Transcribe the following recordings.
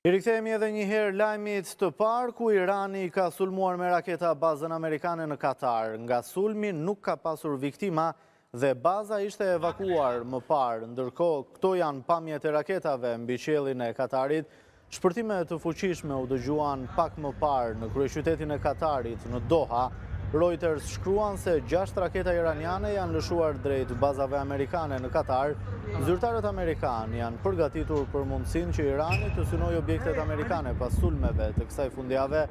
I rikthehemi edhe një herë lajmit të parë ku Irani ka sulmuar me raketa bazën amerikane në Katar. Nga sulmi nuk ka pasur viktima dhe baza ishte evakuar më parë. Ndërkohë, këto janë pamjet e raketave mbi qiellin e Katarit. Shpërtime të fuqishme u dëgjuan pak më parë në kryeqytetin e Katarit në Doha. Reuters shkruan se 6 raketa iraniane janë lëshuar drejt bazave amerikane në Katar. Zyrtarët amerikanë janë përgatitur për mundësinë që Irani të synojë objektet amerikane pas sulmeve të kësaj fundjavë.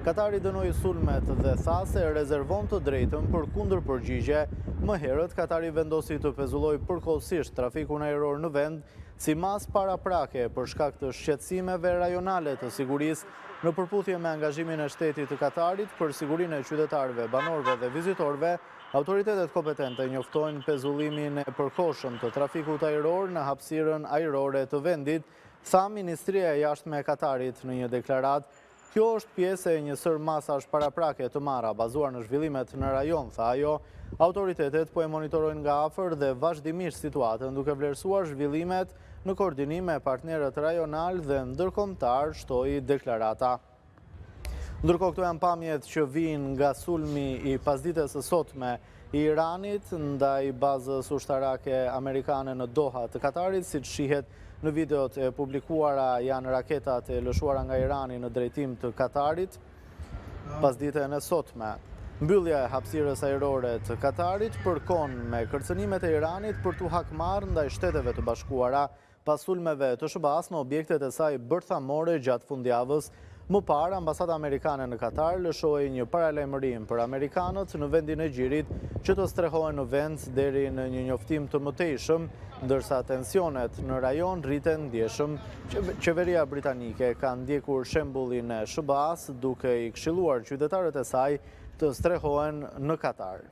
Katari dënoi sulmet dhe tha se rezervon të drejtën për kundërpërgjigje. Më herët, Katari vendosi të pezullojë përkohësisht trafikun ajror në vend si mas paraprake për shkak të shqetësimeve rajonale të sigurisë në përputhje me angazhimin e shtetit të Katarit për sigurinë e qytetarëve, banorëve dhe vizitorëve. Autoritetet kompetente njoftojnë pezullimin e përkohshëm të trafikut ajror në hapësirën ajrore të vendit, tha Ministria e Jashtme e Katarit në një deklaratë. Kjo është pjesë e një sër masash paraprake të marra bazuar në zhvillimet në rajon, tha ajo. Autoritetet po e monitorojnë nga afër dhe vazhdimisht situatën duke vlerësuar zhvillimet në koordinim me partnerët rajonal dhe ndërkombëtar, shtoi deklarata. Ndërkohë, këto janë pamjet që vijnë nga sulmi i pasdites së sotme i Iranit ndaj bazës ushtarake amerikane në Doha të Katarit, siç shihet në videot e publikuara janë raketat e lëshuara nga Irani në drejtim të Katarit pasditën e sotme. Mbyllja e hapësirës ajrore të Katarit përkon me kërcënimet e Iranit për t'u hakmarrë ndaj Shteteve të Bashkuara pas sulmeve të SBA-s në objektet e saj bërthamore gjatë fundjavës. Më parë, ambasada amerikane në Katar lëshoi një paralajmërim për amerikanët në vendin e Gjirit që të strehohen në vend deri në një njoftim të mëtejshëm, ndërsa tensionet në rajon rriten ndjeshëm. Qeveria britanike ka ndjekur shembullin e SBA-s duke i këshilluar qytetarët e saj të strehohen në Katar.